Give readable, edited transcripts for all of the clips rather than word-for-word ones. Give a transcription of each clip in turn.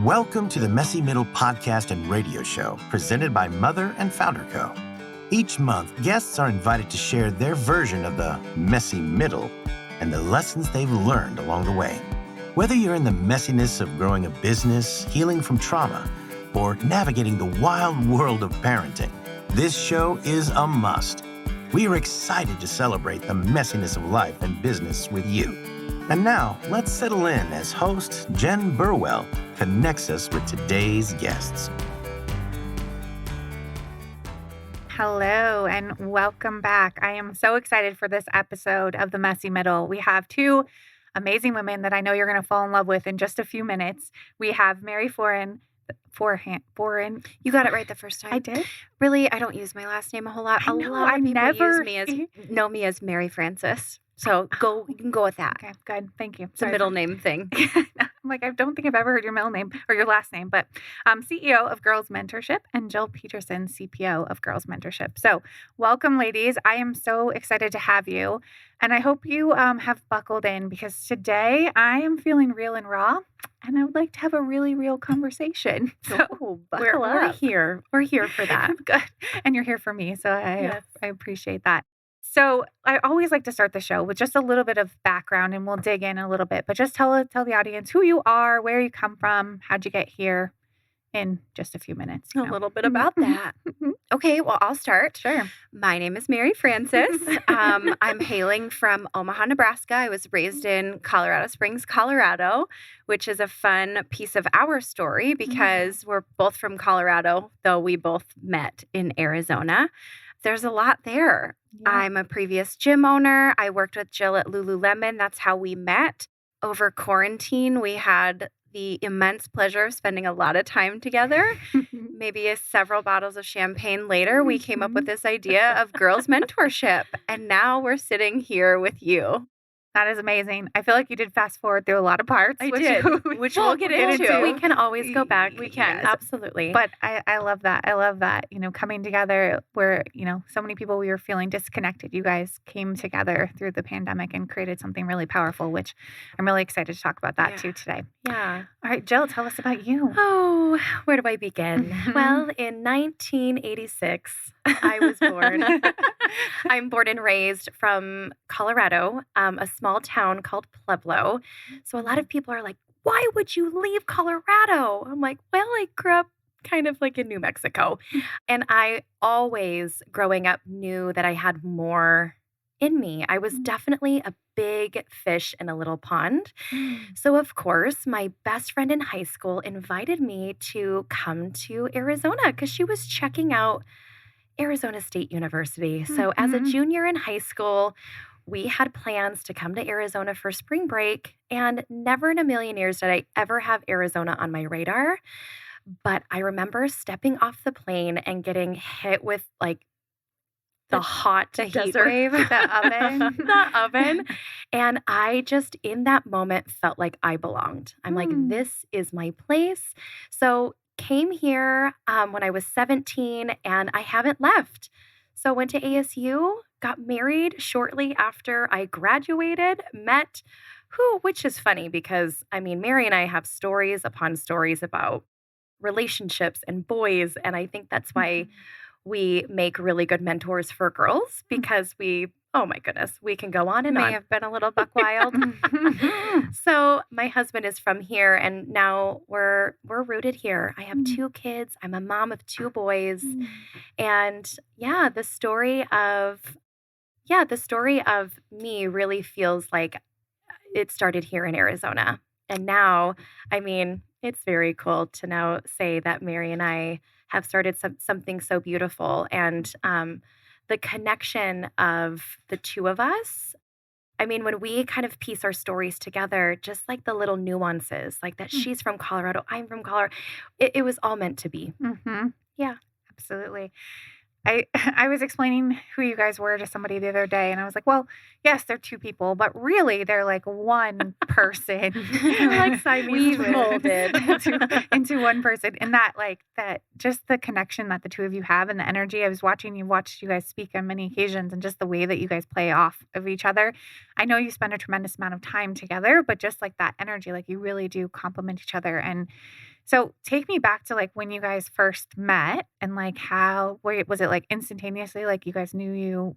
Welcome to the Messy Middle podcast and radio show presented by Mother and Founder Co. Each month, guests are invited to share their version of the messy middle and the lessons they've learned along the way. Whether you're in the messiness of growing a business, healing from trauma, or navigating the wild world of parenting, this show is a must. We are excited to celebrate the messiness of life and business with you. And now, let's settle in as host Jen Burwell connects us with today's guests. Hello and welcome back. I am so excited for this episode of The Messy Middle. We have two amazing women that I know you're going to fall in love with in just a few minutes. We have Mary Foran. You got it right the first time. I did? Really, I don't use my last name a whole lot. A lot of people know me as Mary Frances. So you can go with that. Okay, good. Thank you. It's a middle name thing. I'm like, I don't think I've ever heard your middle name or your last name, but I'm CEO of Girls Mentorship and Jill Petersen, CPO of Girls Mentorship. So welcome, ladies. I am so excited to have you. And I hope you have buckled in because today I am feeling real and raw and I would like to have a really real conversation. So we're here. We're here for that. Good. And you're here for me. So I appreciate that. So I always like to start the show with just a little bit of background and we'll dig in a little bit, but just tell the audience who you are, where you come from, how'd you get here in just a few minutes. A little bit about that. Okay, well, I'll start. Sure. My name is Mary Frances. I'm hailing from Omaha, Nebraska. I was raised in Colorado Springs, Colorado, which is a fun piece of our story because we're both from Colorado, though we both met in Arizona. There's a lot there. Yeah. I'm a previous gym owner. I worked with Jill at Lululemon. That's how we met. Over quarantine, we had the immense pleasure of spending a lot of time together. Maybe several bottles of champagne later, we came up with this idea of Girls Mentorship. And now we're sitting here with you. That is amazing. I feel like you did fast forward through a lot of parts. Which we'll get into. We can always go back. We can, absolutely. But I love that. I love that, coming together where, so many people we were feeling disconnected. You guys came together through the pandemic and created something really powerful, which I'm really excited to talk about that too today. Yeah. All right, Jill, tell us about you. Oh, where do I begin? Well, in 1986, I was born. I'm born and raised from Colorado, a small town called Pueblo. So a lot of people are like, why would you leave Colorado? I'm like, well, I grew up kind of like in New Mexico. And I always, growing up, knew that I had more in me. I was definitely a big fish in a little pond. So, of course, my best friend in high school invited me to come to Arizona because she was checking out Arizona State University. So as a junior in high school, we had plans to come to Arizona for spring break, and never in a million years did I ever have Arizona on my radar. But I remember stepping off the plane and getting hit with like the heat wave, the oven. And I just in that moment felt like I belonged. I'm like, this is my place. So came here when I was 17 and I haven't left. So went to ASU, got married shortly after I graduated, which is funny because, Mary and I have stories upon stories about relationships and boys. And I think that's why we make really good mentors for girls because oh my goodness, we can go on and on. May have been a little buck wild. So my husband is from here and now we're rooted here. I have 2 kids. I'm a mom of 2 boys. And the story of me really feels like it started here in Arizona. And now, it's very cool to now say that Mary and I have started something so beautiful. And the connection of the 2 of us, when we kind of piece our stories together, just like the little nuances, like that she's from Colorado, I'm from Colorado, it was all meant to be. Yeah, absolutely. I was explaining who you guys were to somebody the other day, and I was like, well, yes, they're 2 people, but really they're like one person. Like Siamese molded into one person. And that just the connection that the 2 of you have and the energy. I was watching you guys speak on many occasions and just the way that you guys play off of each other. I know you spend a tremendous amount of time together, but just like that energy, like you really do complement each other. And So take me back to like when you guys first met and like how, was it like instantaneously? Like you guys knew you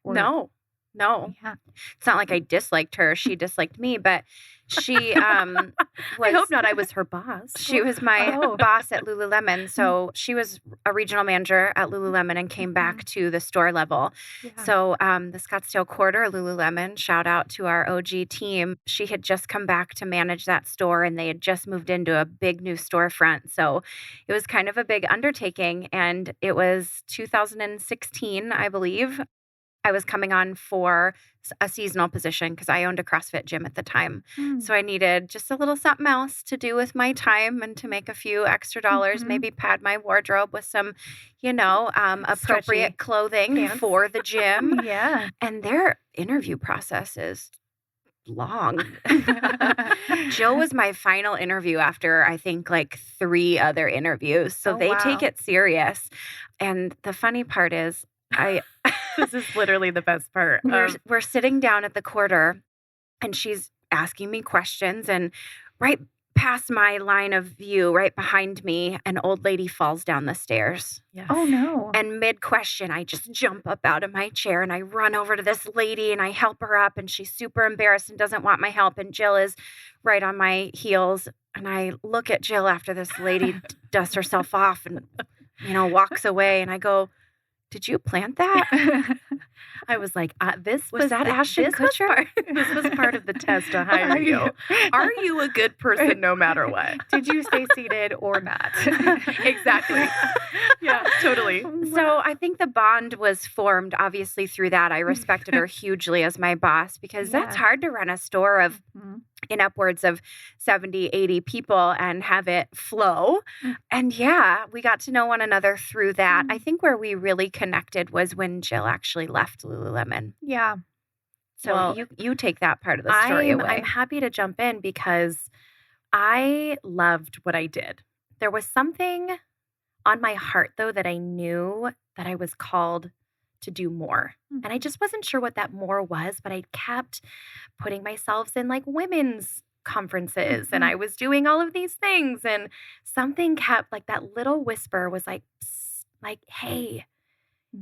were. No. Yeah. It's not like I disliked her. She disliked me, but she I hope not. I was her boss. She was my boss at Lululemon. So she was a regional manager at Lululemon and came back to the store level. Yeah. So the Scottsdale quarter, Lululemon, shout out to our OG team. She had just come back to manage that store and they had just moved into a big new storefront. So it was kind of a big undertaking. And it was 2016, I believe. I was coming on for a seasonal position because I owned a CrossFit gym at the time. So I needed just a little something else to do with my time and to make a few extra dollars, maybe pad my wardrobe with some, appropriate clothing for the gym. Yeah. And their interview process is long. Jill was my final interview after I think like 3 other interviews. So they take it serious. And the funny part is this is literally the best part. We're sitting down at the quarter and she's asking me questions, and right past my line of view, right behind me, an old lady falls down the stairs. Yes. Oh no. And mid-question, I just jump up out of my chair and I run over to this lady and I help her up, and she's super embarrassed and doesn't want my help. And Jill is right on my heels. And I look at Jill after this lady dusts herself off and, walks away. And I go, "Did you plant that?" I was like, was that Ashton Kutcher? This was part of the test to hire you. Are you a good person no matter what? Did you stay seated or not? Exactly. Yeah, totally. So I think the bond was formed obviously through that. I respected her hugely as my boss because that's hard to run a store of in upwards of 70, 80 people and have it flow. And we got to know one another through that. I think where we really connected was when Jill actually left Lululemon. Yeah. So you take that part of the story away. I'm happy to jump in because I loved what I did. There was something on my heart, though, that I knew that I was called to do more. And I just wasn't sure what that more was, but I kept putting myself in like women's conferences and I was doing all of these things, and something kept like that little whisper was like, psst, like, "Hey,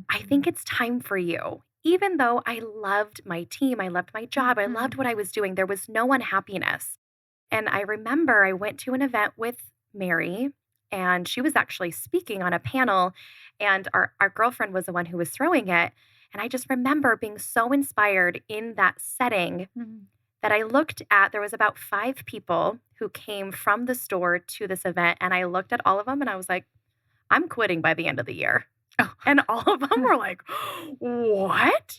I think it's time for you." Even though I loved my team, I loved my job, I loved what I was doing, there was no unhappiness. And I remember I went to an event with Mary, and she was actually speaking on a panel, and our girlfriend was the one who was throwing it. And I just remember being so inspired in that setting that I looked at, there was about 5 people who came from the store to this event. And I looked at all of them and I was like, I'm quitting by the end of the year. And all of them were like, what?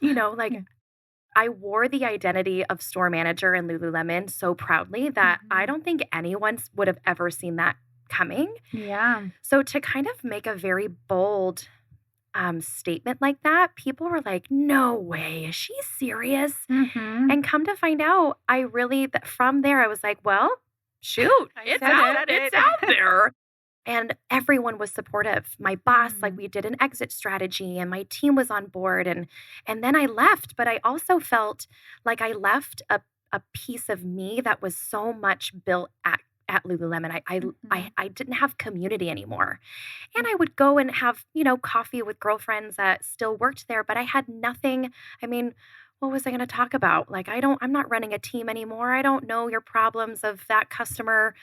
I wore the identity of store manager in Lululemon so proudly that I don't think anyone would have ever seen that coming. Yeah. So to kind of make a very bold statement like that, people were like, "No way, is she serious?" And come to find out, from there, I was like, well, shoot, it's out there. And everyone was supportive. My boss, like we did an exit strategy and my team was on board. And then I left, but I also felt like I left a piece of me that was so much built at Lululemon. I didn't have community anymore. And I would go and have, coffee with girlfriends that still worked there, but I had nothing. I mean, what was I going to talk about? Like, I'm not running a team anymore. I don't know your problems of that customer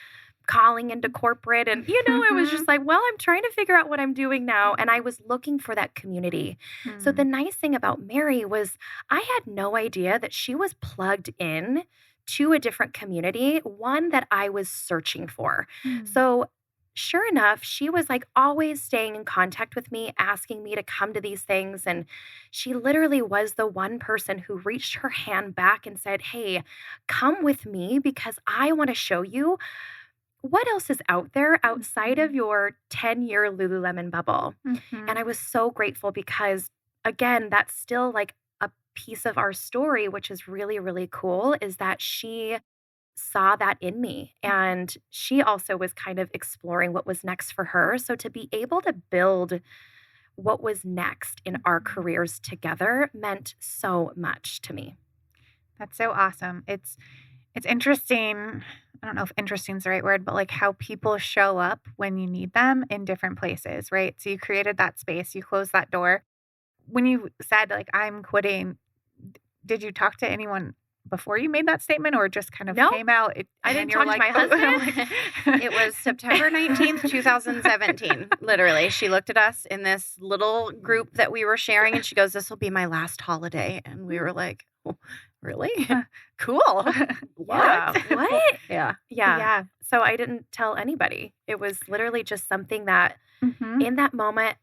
calling into corporate. And, it was just like, well, I'm trying to figure out what I'm doing now. And I was looking for that community. So the nice thing about Mary was I had no idea that she was plugged in to a different community, one that I was searching for. So sure enough, she was like always staying in contact with me, asking me to come to these things. And she literally was the one person who reached her hand back and said, "Hey, come with me because I want to show you what else is out there outside of your 10-year Lululemon bubble." And I was so grateful because, again, that's still like a piece of our story, which is really, really cool, is that she saw that in me. And she also was kind of exploring what was next for her. So to be able to build what was next in our careers together meant so much to me. That's so awesome. It's interesting I don't know if interesting is the right word, but like how people show up when you need them in different places, right? So you created that space, you closed that door. When you said like, I'm quitting, did you talk to anyone before you made that statement, or just kind of came out? I didn't talk to my husband. It was September 19th, 2017. Literally, she looked at us in this little group that we were sharing, and she goes, "This will be my last holiday." And we were like, oh, really? Cool. Yeah. What? Yeah. So I didn't tell anybody. It was literally just something that in that moment,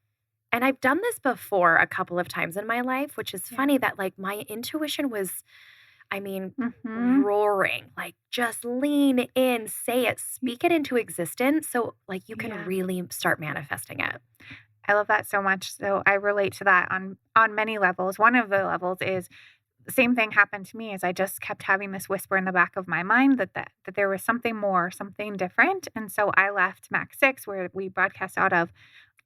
and I've done this before a couple of times in my life, which is funny that like my intuition was, roaring, like just lean in, say it, speak it into existence. So like you can really start manifesting it. I love that so much. So I relate to that on many levels. One of the levels is the same thing happened to me, as I just kept having this whisper in the back of my mind that there was something more, something different. And so I left Mac 6, where we broadcast out of,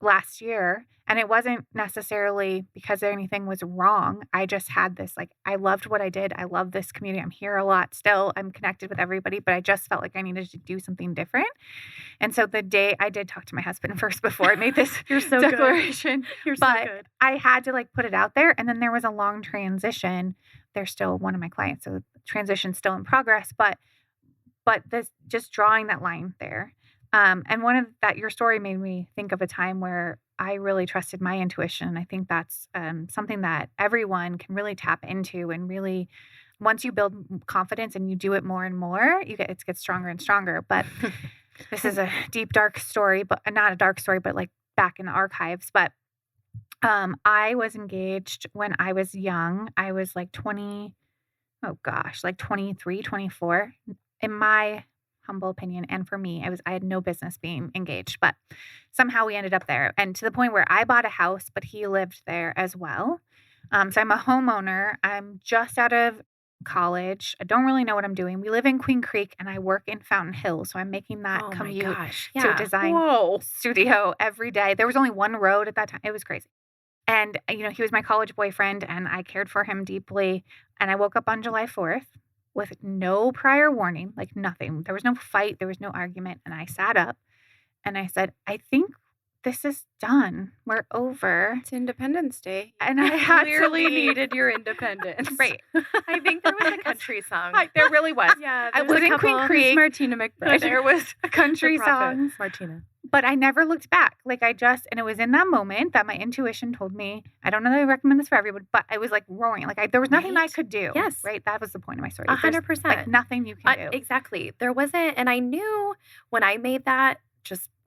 last year. And it wasn't necessarily because anything was wrong. I just had this, like, I loved what I did. I love this community. I'm here a lot still. I'm connected with everybody, but I just felt like I needed to do something different. And so the day I did talk to my husband first before I made this You're so declaration, good. You're so but good. I had to like put it out there. And then there was a long transition. They're still one of my clients, so the transition's still in progress, but this, just drawing that line there. And one of that, your story made me think of a time where I really trusted my intuition. I think that's something that everyone can really tap into, and really, once you build confidence and you do it more and more, it gets stronger and stronger. But this is a deep, dark story, but not a dark story, but like back in the archives. But I was engaged when I was young. I was like 23, 24. In my humble opinion, and for me, I had no business being engaged, but somehow we ended up there, and to the point where I bought a house, but he lived there as well. So I'm a homeowner. I'm just out of college. I don't really know what I'm doing. We live in Queen Creek, and I work in Fountain Hills, so I'm making that commute to a design studio every day. There was only one road at that time. It was crazy. And he was my college boyfriend, and I cared for him deeply. And I woke up on July 4th with no prior warning, like nothing. There was no fight. There was no argument. And I sat up and I said, I think this is done. We're over. It's Independence Day. And I had clearly needed your independence. Right. I think there was a country song. There really was. I was in Queen Creek. Martina McBride. There was a country song. Martina. But I never looked back. Like and it was in that moment that my intuition told me, I don't know that I recommend this for everyone, but I was like roaring. Like there was nothing I could do. Yes. Right. That was the point of my story. 100%. Like nothing you can do. Exactly. There wasn't, and I knew when I made that,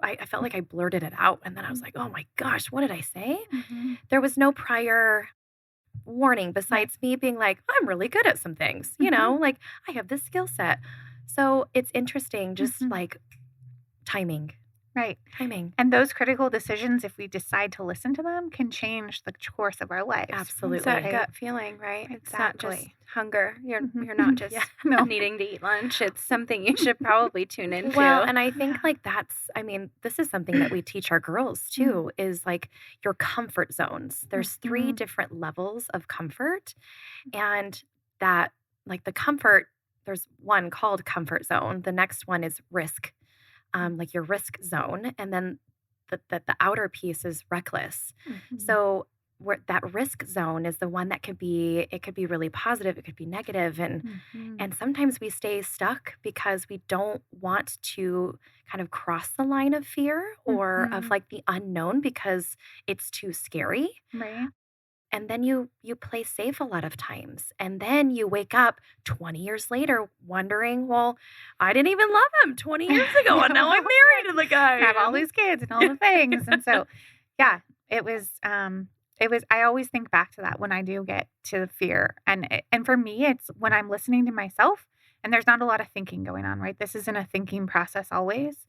I felt like I blurted it out. And then I was like, oh my gosh, what did I say? Mm-hmm. There was no prior warning besides me being like, I'm really good at some things, like I have this skill set. So it's interesting, just like timing. Right. Timing. And those critical decisions, if we decide to listen to them, can change the course of our lives. Absolutely. It's that gut feeling, right? Exactly. It's not just hunger. You're not just needing to eat lunch. It's something you should probably tune into. Well, and I think like this is something that we teach our girls too, is like your comfort zones. There's 3 different levels of comfort, and that like the comfort, there's one called comfort zone. The next one is risk. Like your risk zone, and then the outer piece is reckless. Mm-hmm. So that risk zone is the one that could be really positive, it could be negative, and sometimes we stay stuck because we don't want to kind of cross the line of fear or of like the unknown because it's too scary. Right. And then you play safe a lot of times. And then you wake up 20 years later wondering, well, I didn't even love him 20 years ago. And now I'm married to the guy. I have all these kids and all the things. And so, it was, I always think back to that when I do get to fear. And for me, it's when I'm listening to myself and there's not a lot of thinking going on, right? This isn't a thinking process always.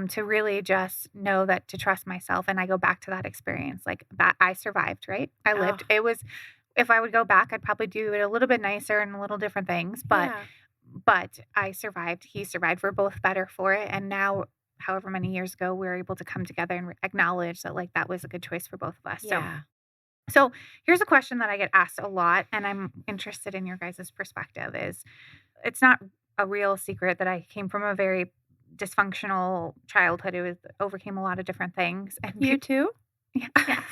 To really just know that, to trust myself. And I go back to that experience, like that I survived, right? I lived. It was, if I would go back, I'd probably do it a little bit nicer and a little different things, but I survived. He survived. We're both better for it. And now, however many years ago, we're able to come together and acknowledge that like that was a good choice for both of us. Yeah. So here's a question that I get asked a lot, and I'm interested in your guys' perspective is, it's not a real secret that I came from a very dysfunctional childhood. It was overcame a lot of different things. And You too? yes.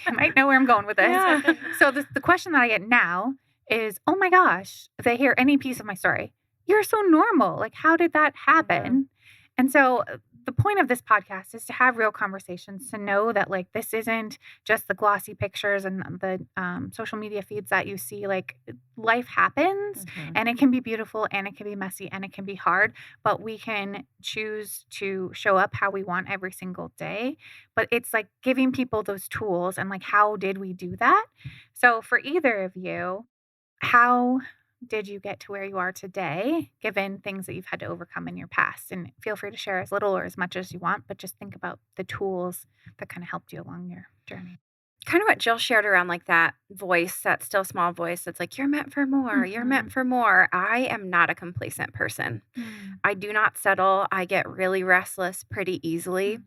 You might know where I'm going with this. Yeah. So the question that I get now is, oh my gosh, if they hear any piece of my story, you're so normal. Like, how did that happen? And so the point of this podcast is to have real conversations, to know that like this isn't just the glossy pictures and the social media feeds that you see. Like, life happens and it can be beautiful and it can be messy and it can be hard, but we can choose to show up how we want every single day. But it's like giving people those tools and like, how did we do that? So for either of you, how did you get to where you are today, given things that you've had to overcome in your past? And feel free to share as little or as much as you want, but just think about the tools that kind of helped you along your journey. Kind of what Jill shared around like that voice, that still small voice that's like, you're meant for more, you're meant for more. I am not a complacent person. I do not settle. I get really restless pretty easily.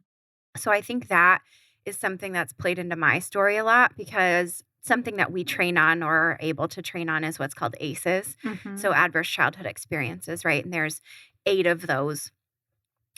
So I think that is something that's played into my story a lot, because something that we train on or are able to train on is what's called ACEs. So adverse childhood experiences, right? And there's 8 of those.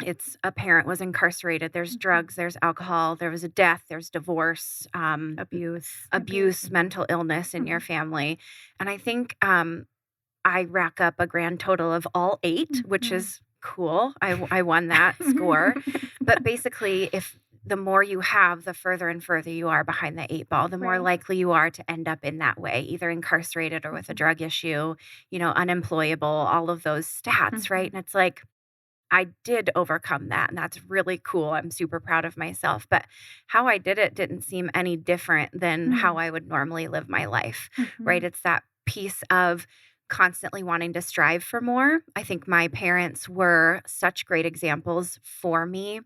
It's a parent was incarcerated. There's drugs, there's alcohol, there was a death, there's divorce, abuse, mental illness in your family. And I think I rack up a grand total of all 8, which is cool. I won that score. But basically, if the more you have, the further and further you are behind the 8 ball, the more likely you are to end up in that way, either incarcerated or with a drug issue, unemployable, all of those stats, right? And it's like, I did overcome that, and that's really cool. I'm super proud of myself. But how I did it didn't seem any different than how I would normally live my life, right? It's that piece of constantly wanting to strive for more. I think my parents were such great examples for me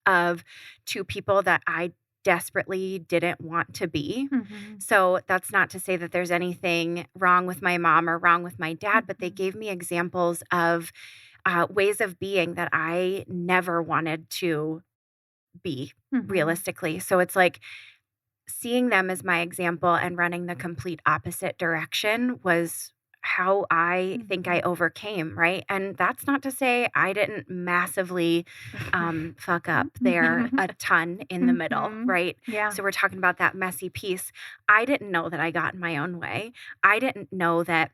of 2 people that I desperately didn't want to be. So that's not to say that there's anything wrong with my mom or wrong with my dad, but they gave me examples of ways of being that I never wanted to be realistically. So it's like seeing them as my example and running the complete opposite direction was how I think I overcame, right? And that's not to say I didn't massively fuck up there a ton in the middle, right? Yeah. So we're talking about that messy piece. I didn't know that I got in my own way. I didn't know that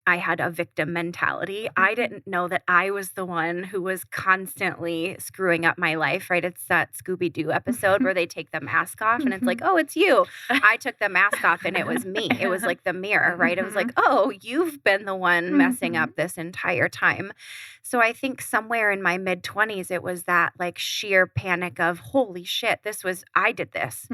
I had a victim mentality. I didn't know that I was the one who was constantly screwing up my life, right? It's that Scooby-Doo episode where they take the mask off and it's like, oh, it's you. I took the mask off and it was me. It was like the mirror, right? It was like, oh, you've been the one messing up this entire time. So I think somewhere in my mid-20s, it was that like sheer panic of, holy shit, I did this.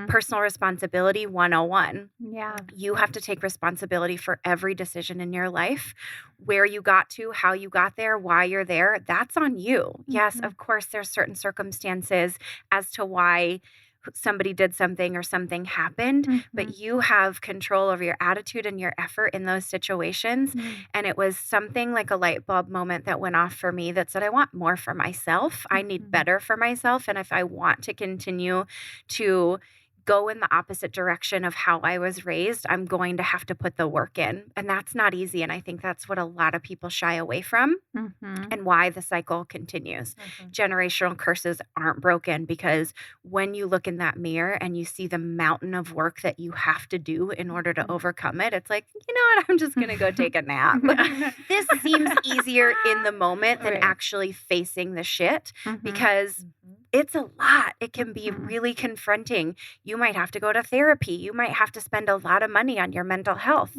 Personal responsibility 101. Yeah. You have to take responsibility for every decision in your life, where you got to, how you got there, why you're there. That's on you. Yes, of course, there's certain circumstances as to why somebody did something or something happened, but you have control over your attitude and your effort in those situations. And it was something like a light bulb moment that went off for me that said, I want more for myself. I need better for myself. And if I want to continue to go in the opposite direction of how I was raised, I'm going to have to put the work in. And that's not easy. And I think that's what a lot of people shy away from and why the cycle continues. Generational curses aren't broken, because when you look in that mirror and you see the mountain of work that you have to do in order to overcome it, it's like, you know what, I'm just going to go take a nap. This seems easier in the moment than actually facing the shit, because it's a lot. It can be really confronting. You might have to go to therapy. You might have to spend a lot of money on your mental health.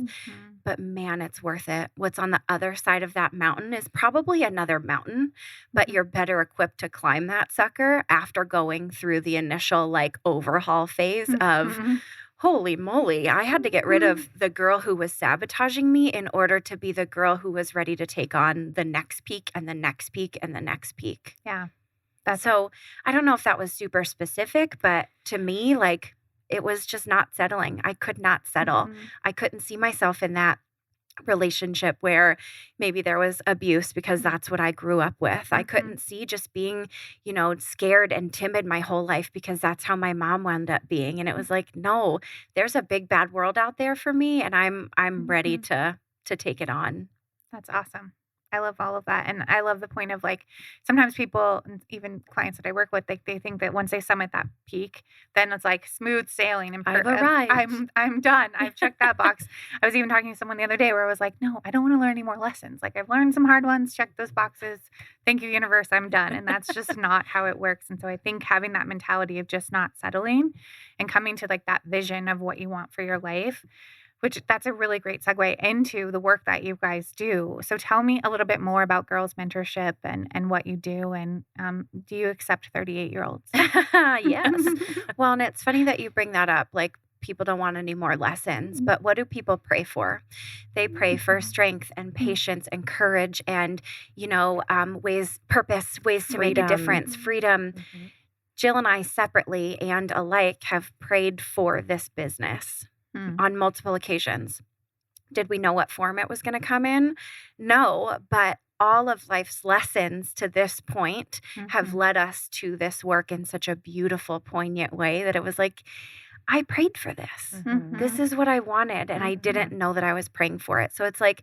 But man, it's worth it. What's on the other side of that mountain is probably another mountain, but you're better equipped to climb that sucker after going through the initial like overhaul phase of, holy moly, I had to get rid of the girl who was sabotaging me in order to be the girl who was ready to take on the next peak and the next peak and the next peak. Yeah. So I don't know if that was super specific, but to me, like, it was just not settling. I could not settle. I couldn't see myself in that relationship where maybe there was abuse, because that's what I grew up with. I couldn't see just being, scared and timid my whole life, because that's how my mom wound up being. And it was like, no, there's a big bad world out there for me, and I'm ready to take it on. That's awesome. I love all of that. And I love the point of like, sometimes people, and even clients that I work with, they think that once they summit that peak, then it's like smooth sailing and I've arrived. I'm done. I've checked that box. I was even talking to someone the other day where I was like, no, I don't want to learn any more lessons. Like I've learned some hard ones, check those boxes. Thank you, universe. I'm done. And that's just not how it works. And so I think having that mentality of just not settling and coming to like that vision of what you want for your life, which that's a really great segue into the work that you guys do. So tell me a little bit more about Girls Mentorship and what you do. And do you accept 38-year-olds? Yes. Well, and it's funny that you bring that up. Like people don't want any more lessons, but what do people pray for? They pray for strength and patience and courage and, ways to make a difference, freedom. Jill and I separately and alike have prayed for this business on multiple occasions. Did we know what form it was going to come in? No, but all of life's lessons to this point have led us to this work in such a beautiful, poignant way that it was like, I prayed for this. This is what I wanted, and I didn't know that I was praying for it. So it's like,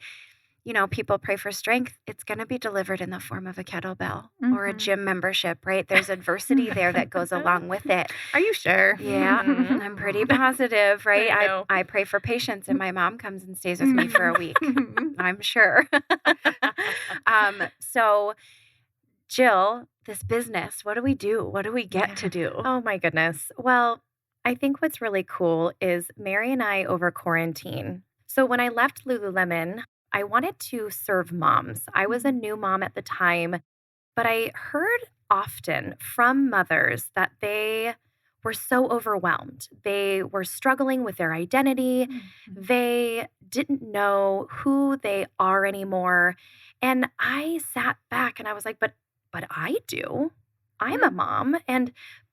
people pray for strength. It's going to be delivered in the form of a kettlebell or a gym membership, right? There's adversity there that goes along with it. Are you sure? Yeah, I'm pretty positive, right? I pray for patience, and my mom comes and stays with me for a week. I'm sure. So, Jill, this business, what do we do? What do we get to do? Oh my goodness. Well, I think what's really cool is Mary and I over quarantine. So when I left Lululemon, I wanted to serve moms. I was a new mom at the time, but I heard often from mothers that they were so overwhelmed. They were struggling with their identity. They didn't know who they are anymore. And I sat back and I was like, but I do. I'm a mom.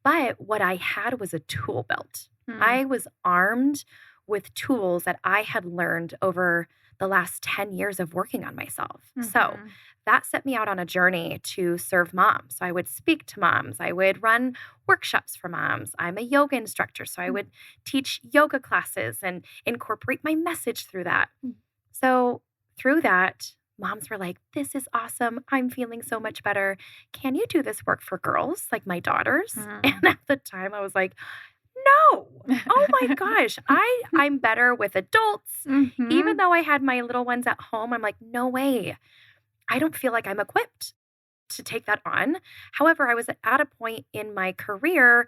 But what I had was a tool belt. I was armed with tools that I had learned over the last 10 years of working on myself. So that set me out on a journey to serve moms. So I would speak to moms. I would run workshops for moms. I'm a yoga instructor, so I would teach yoga classes and incorporate my message through that. So through that, moms were like, this is awesome. I'm feeling so much better. Can you do this work for girls, like my daughters? And at the time, I was like, no. Oh my gosh. I'm better with adults. Even though I had my little ones at home, I'm like, no way. I don't feel like I'm equipped to take that on. However, I was at a point in my career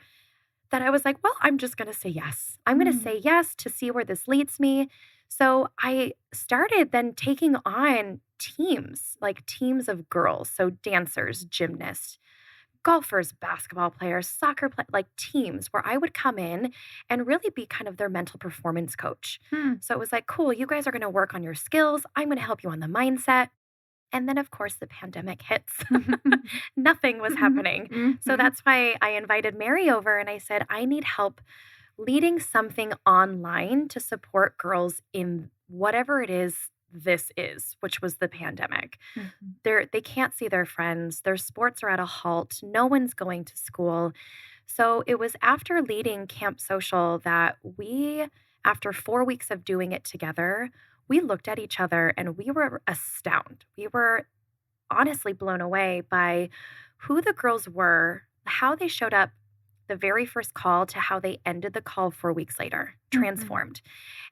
that I was like, well, I'm just going to say yes. I'm going to say yes to see where this leads me. So I started then taking on teams, like teams of girls. So dancers, gymnasts, golfers, basketball players, soccer players, like teams where I would come in and really be kind of their mental performance coach. So it was like, cool, you guys are going to work on your skills. I'm going to help you on the mindset. And then, of course, the pandemic hits. Nothing was happening. So that's why I invited Mary over and I said, I need help leading something online to support girls in whatever it is this is, which was the pandemic. They can't see their friends. Their sports are at a halt. No one's going to school. So it was after leading Camp Social that we, after 4 weeks of doing it together, we looked at each other and we were astounded. We were honestly blown away by who the girls were, how they showed up the very first call to how they ended the call 4 weeks later, transformed.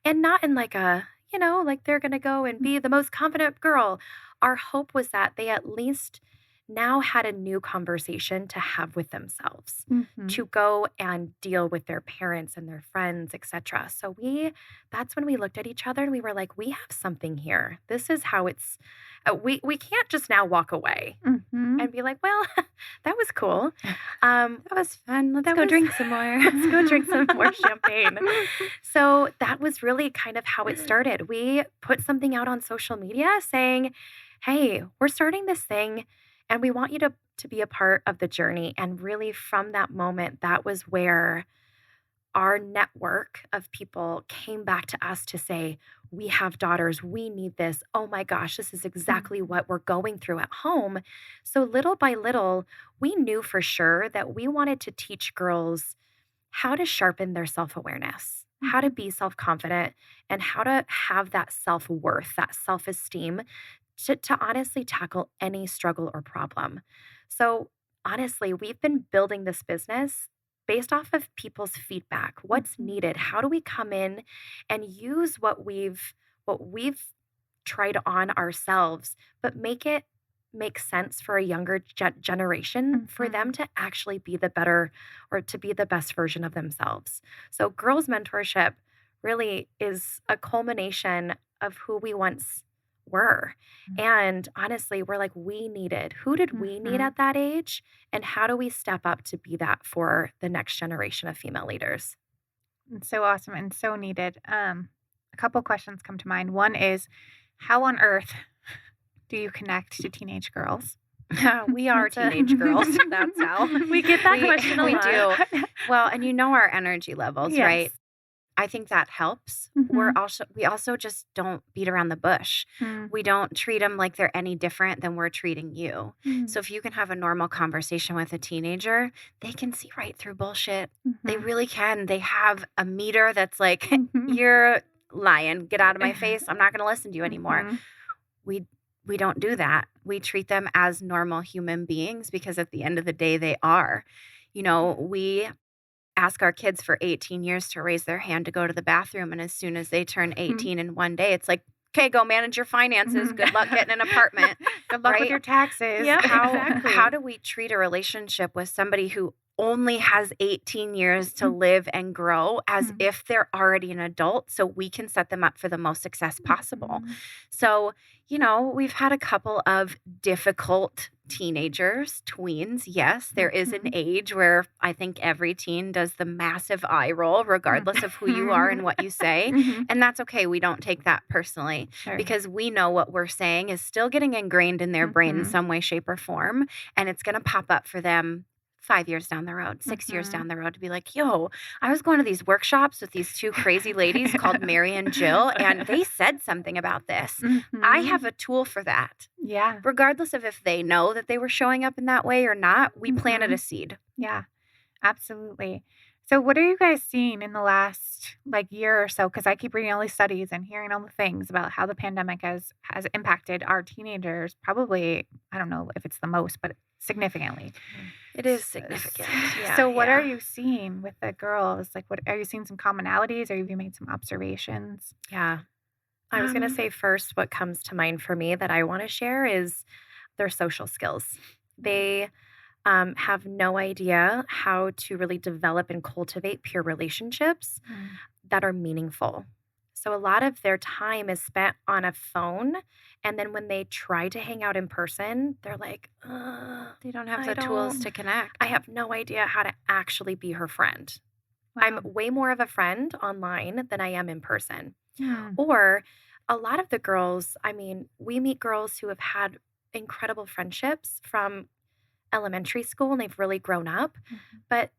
And not in like a, like they're going to go and be the most confident girl. Our hope was that they at least now had a new conversation to have with themselves, to go and deal with their parents and their friends, etc. So that's when we looked at each other and we were like, we have something here. This is how it's, we can't just now walk away and be like, well, that was cool. That was fun. Let's go drink some more. Let's go drink some more champagne. So that was really kind of how it started. We put something out on social media saying, hey, we're starting this thing. And we want you to be a part of the journey. And really from that moment, that was where our network of people came back to us to say, we have daughters, we need this. Oh my gosh, this is exactly what we're going through at home. So little by little, we knew for sure that we wanted to teach girls how to sharpen their self-awareness, how to be self-confident, and how to have that self-worth, that self-esteem to honestly tackle any struggle or problem. So honestly, we've been building this business based off of people's feedback. What's needed? How do we come in and use what we've tried on ourselves, but make it make sense for a younger generation for them to actually be the better or to be the best version of themselves. So Girls Mentorship really is a culmination of who we once were. And honestly, we're like, we needed. Who did we need at that age? And how do we step up to be that for the next generation of female leaders? It's so awesome and so needed. A couple questions come to mind. One is, how on earth do you connect to teenage girls? We are teenage girls. That's how. We get that question a lot. We do. Well, and you know our energy levels, Yes. right? I think that helps. We also just don't beat around the bush. We don't treat them like they're any different than we're treating you. So if you can have a normal conversation with a teenager, they can see right through bullshit. They really can. They have a meter that's like, you're lying. Get out of my face. I'm not going to listen to you anymore. We don't do that. We treat them as normal human beings because at the end of the day, they are. You know, we ask our kids for 18 years to raise their hand to go to the bathroom. And as soon as they turn 18 in one day, it's like, okay, go manage your finances. Good luck getting an apartment. Good luck with your taxes. Yeah, How do we treat a relationship with somebody who only has 18 years to live and grow as if they're already an adult so we can set them up for the most success possible? So, you know, we've had a couple of difficult teenagers, tweens. Yes, there is an age where I think every teen does the massive eye roll, regardless of who you are and what you say. And that's okay. We don't take that personally because we know what we're saying is still getting ingrained in their brain in some way, shape, or form. And it's going to pop up for them 5 years down the road, 6 years down the road to be like, yo, I was going to these workshops with these two crazy ladies called Mary and Jill, and they said something about this. I have a tool for that. Yeah. Regardless of if they know that they were showing up in that way or not, we planted a seed. Yeah, absolutely. So what are you guys seeing in the last year or so? Because I keep reading all these studies and hearing all the things about how the pandemic has impacted our teenagers. Probably, I don't know if it's the most, but significantly. It is significant. Yeah, so what are you seeing with the girls? What are you seeing some commonalities or have you made some observations? Yeah. I was going to say first, what comes to mind for me that I want to share is their social skills. They have no idea how to really develop and cultivate peer relationships that are meaningful. So a lot of their time is spent on a phone. And then when they try to hang out in person, they're like, they don't have the tools to connect. I have no idea how to actually be her friend. Wow. I'm way more of a friend online than I am in person. Yeah. Or a lot of the girls, I mean, we meet girls who have had incredible friendships from elementary school and they've really grown up, but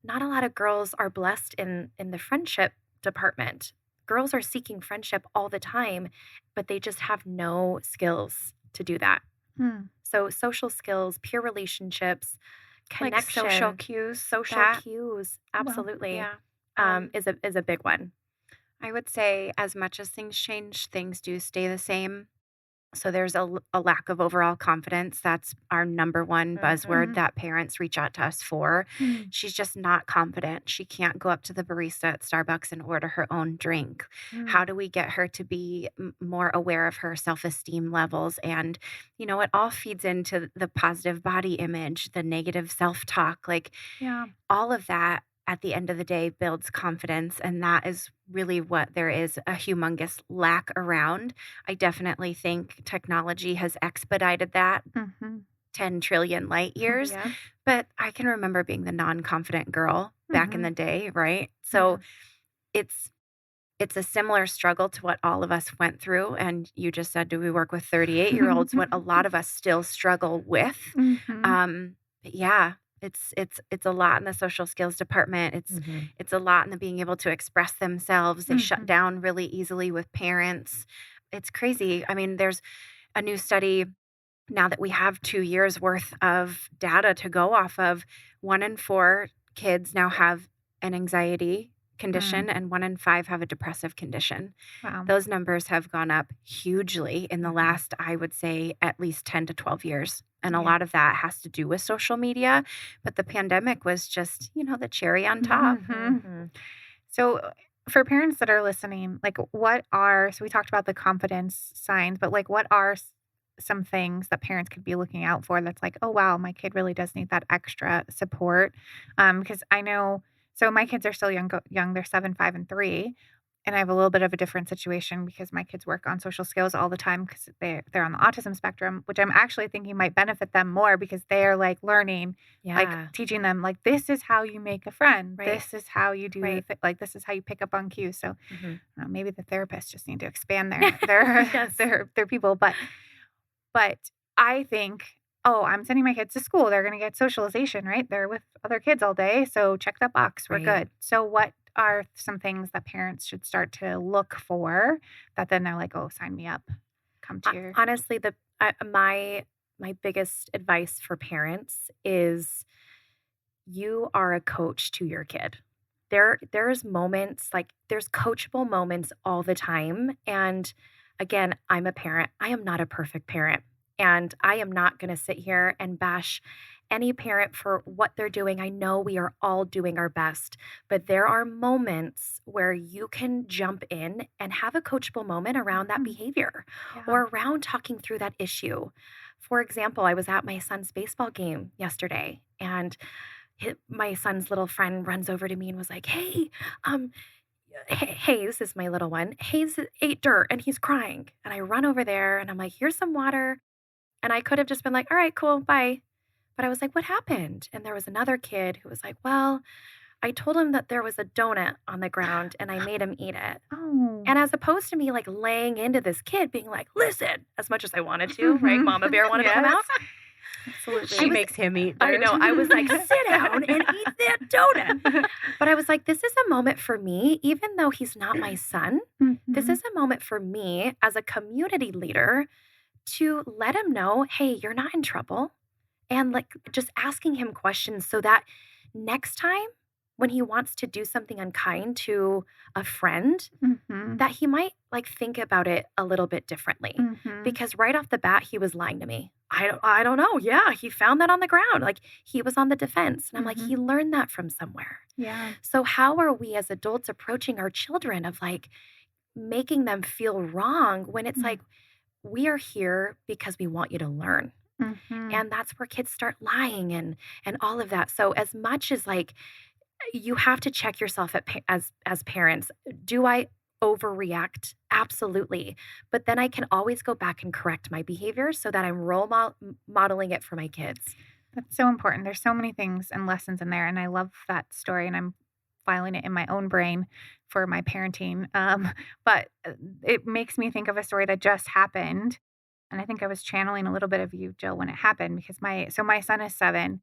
not a lot of girls are blessed in the friendship department. Girls are seeking friendship all the time, but they just have no skills to do that. So social skills, peer relationships, connection, like social cues, absolutely, yeah. is a big one. I would say as much as things change, things do stay the same. So there's a lack of overall confidence. That's our number one buzzword that parents reach out to us for. She's just not confident. She can't go up to the barista at Starbucks and order her own drink. How do we get her to be more aware of her self-esteem levels? And, you know, it all feeds into the positive body image, the negative self-talk, all of that. At the end of the day, builds confidence. And that is really what there is a humongous lack around. I definitely think technology has expedited that 10 trillion light years. Yeah. But I can remember being the non-confident girl back in the day, right? So it's a similar struggle to what all of us went through. And you just said, do we work with 38-year-olds? What a lot of us still struggle with. But yeah. It's a lot in the social skills department. It's a lot in the being able to express themselves. They shut down really easily with parents. It's crazy. I mean, there's a new study now that we have 2 years worth of data to go off of. 1 in 4 kids now have an anxiety condition and 1 in 5 have a depressive condition. Wow. Those numbers have gone up hugely in the last, I would say, at least 10 to 12 years. And a lot of that has to do with social media. But the pandemic was just, the cherry on top. So for parents that are listening, like so we talked about the confidence signs, but like what are some things that parents could be looking out for that's like, oh, wow, my kid really does need that extra support? Because I know, so my kids are still young, they're 7, 5, and 3. And I have a little bit of a different situation because my kids work on social skills all the time because they're on the autism spectrum, which I'm actually thinking might benefit them more because they are like learning, like teaching them like, this is how you make a friend. Right. This is how you do like, this is how you pick up on cues. So maybe the therapists just need to expand their people. But I think, I'm sending my kids to school. They're going to get socialization, right? They're with other kids all day. So check that box. We're good. So what are some things that parents should start to look for that then they're like, oh, sign me up, come to your... Honestly, my biggest advice for parents is you are a coach to your kid. There's moments, like there's coachable moments all the time. And again, I'm a parent. I am not a perfect parent. And I am not going to sit here and bash any parent for what they're doing. I know we are all doing our best, but there are moments where you can jump in and have a coachable moment around that behavior or around talking through that issue. For example, I was at my son's baseball game yesterday, and my son's little friend runs over to me and was like, hey, Hayes is my little one. Hayes ate dirt and he's crying. And I run over there and I'm like, here's some water. And I could have just been like, all right, cool, bye. But I was like, what happened? And there was another kid who was like, well, I told him that there was a donut on the ground and I made him eat it. Oh. And as opposed to me like laying into this kid being like, listen, as much as I wanted to, right? Mama Bear wanted to come out. Absolutely. She makes him eat dirt. I know. I was like, sit down and eat that donut. But I was like, this is a moment for me, even though he's not my son. This is a moment for me as a community leader to let him know, hey, you're not in trouble. And like just asking him questions so that next time when he wants to do something unkind to a friend, that he might like think about it a little bit differently. Because right off the bat, he was lying to me. I don't know. Yeah, he found that on the ground. Like he was on the defense. And I'm like, he learned that from somewhere. Yeah. So how are we as adults approaching our children of like making them feel wrong when it's like, we are here because we want you to learn. And that's where kids start lying and all of that. So as much as like you have to check yourself as parents, do I overreact? Absolutely. But then I can always go back and correct my behavior so that I'm role modeling it for my kids. That's so important. There's so many things and lessons in there. And I love that story. And I'm filing it in my own brain for my parenting. But it makes me think of a story that just happened. And I think I was channeling a little bit of you, Jill, when it happened, because my son is 7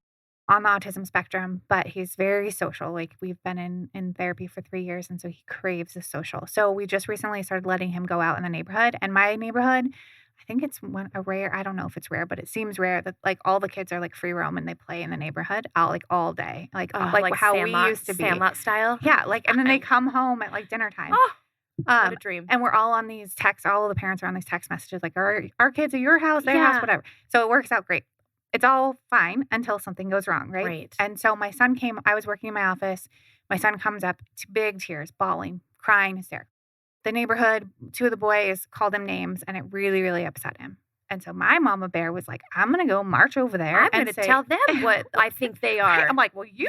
on the autism spectrum, but he's very social. Like we've been in therapy for 3 years. And so he craves the social. So we just recently started letting him go out in the neighborhood, and my neighborhood, I think it's a rare, I don't know if it's rare, but it seems rare that like all the kids are like free roam and they play in the neighborhood all day. Like how Sandlot, we used to be. Sandlot style. Yeah. Like, and then they come home at like dinner time. Oh. What a dream. And we're all on these texts. All of the parents are on these text messages like, our kids at your house, their house, whatever. So it works out great. It's all fine until something goes wrong, right? And so my son came, I was working in my office. My son comes up, big tears, bawling, crying, hysterical. The neighborhood, 2 of the boys called him names, and it really, really upset him. And so my mama bear was like, I'm going to go march over there. I'm going to tell them what I think they are. I'm like, well, you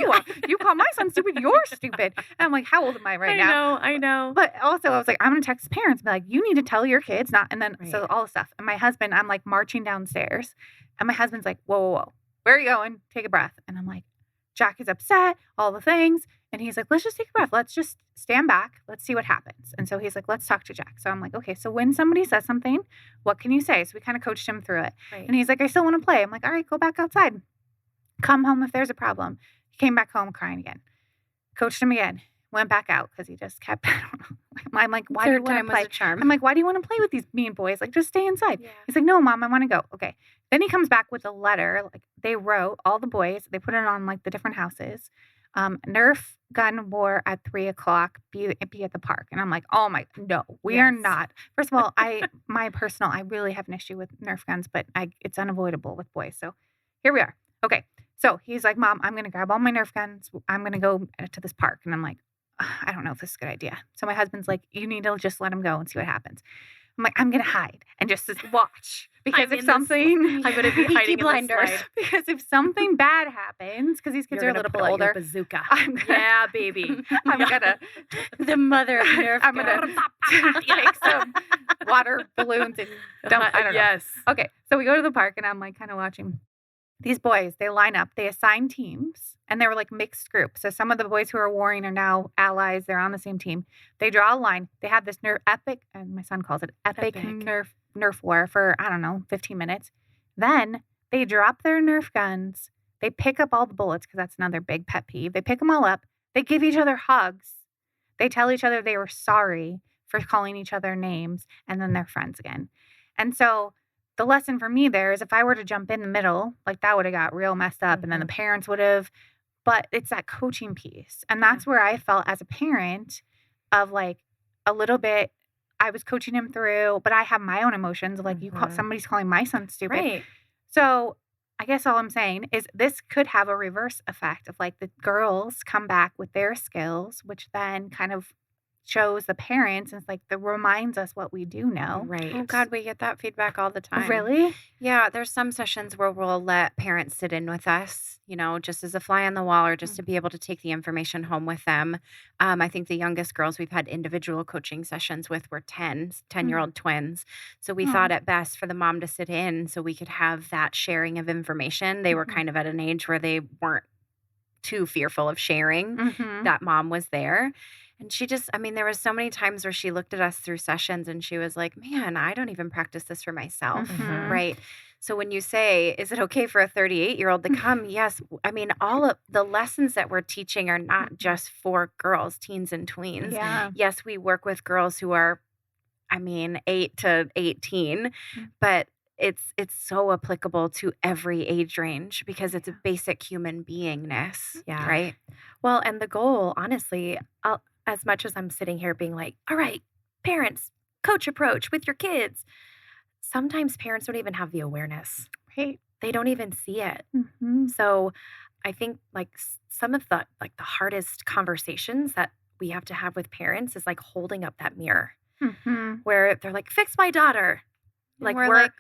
call my son stupid. You're stupid. And I'm like, how old am I now? I know. But also I was like, I'm going to text parents and be like, you need to tell your kids not. And then so all the stuff. And my husband, I'm like marching downstairs. And my husband's like, whoa. Where are you going? Take a breath. And I'm like, Jack is upset, all the things. And he's like, let's just take a breath. Let's just stand back. Let's see what happens. And so he's like, let's talk to Jack. So I'm like, okay, so when somebody says something, what can you say? So we kind of coached him through it. And he's like, I still want to play. I'm like, all right, go back outside. Come home if there's a problem. He came back home crying again. Coached him again. Went back out because he just kept, I don't know. I'm like, why do you want to play? I'm like, why do you want to play with these mean boys? Like, just stay inside. Yeah. He's like, no, Mom, I want to go. Okay. Then he comes back with a letter. Like they wrote, all the boys, they put it on like the different houses. Nerf gun war at 3:00, be at the park. And I'm like, oh my, no, we are not. First of all, I really have an issue with Nerf guns, but it's unavoidable with boys. So here we are. Okay. So he's like, Mom, I'm going to grab all my Nerf guns. I'm going to go to this park. And I'm like, I don't know if this is a good idea. So my husband's like, you need to just let him go and see what happens. I'm like, I'm going to hide and just watch. Because if something, I'm going to be hiding blinders. Because if something bad happens, because these kids are a little bit older. Bazooka. Yeah, baby. I'm gonna the mother of Nerf. I'm gonna take some water balloons and dump. I don't know. Yes. Okay, so we go to the park and I'm like kind of watching these boys. They line up. They assign teams, and they were like mixed groups. So some of the boys who are warring are now allies. They're on the same team. They draw a line. They have this epic, and my son calls it epic. Nerf war for, I don't know, 15 minutes. Then they drop their Nerf guns. They pick up all the bullets because that's another big pet peeve. They pick them all up. They give each other hugs. They tell each other they were sorry for calling each other names, and then they're friends again. And so the lesson for me there is if I were to jump in the middle, like that would have got real messed up, and then the parents would have. But it's that coaching piece. And that's where I felt as a parent of like a little bit, I was coaching him through, but I have my own emotions. Like somebody's calling my son stupid. Right. So I guess all I'm saying is this could have a reverse effect of like the girls come back with their skills, which then kind of shows the parents. And it's like that reminds us what we do know. Right. Oh God, we get that feedback all the time. Really? Yeah, there's some sessions where we'll let parents sit in with us, just as a fly on the wall or just to be able to take the information home with them. I think the youngest girls we've had individual coaching sessions with were 10-year-old twins. So we thought it best for the mom to sit in so we could have that sharing of information. They were kind of at an age where they weren't too fearful of sharing that mom was there. And she just, there was so many times where she looked at us through sessions and she was like, man, I don't even practice this for myself, right? So when you say, is it okay for a 38-year-old to come? Yes. All of the lessons that we're teaching are not just for girls, teens and tweens. Yeah. Yes, we work with girls who are, 8 to 18, but it's so applicable to every age range because it's a basic human beingness, right? Well, and the goal, honestly, as much as I'm sitting here being like, all right, parents, coach approach with your kids. Sometimes parents don't even have the awareness. Right. They don't even see it. So I think like some of the hardest conversations that we have to have with parents is like holding up that mirror where they're like, fix my daughter. Like we're like,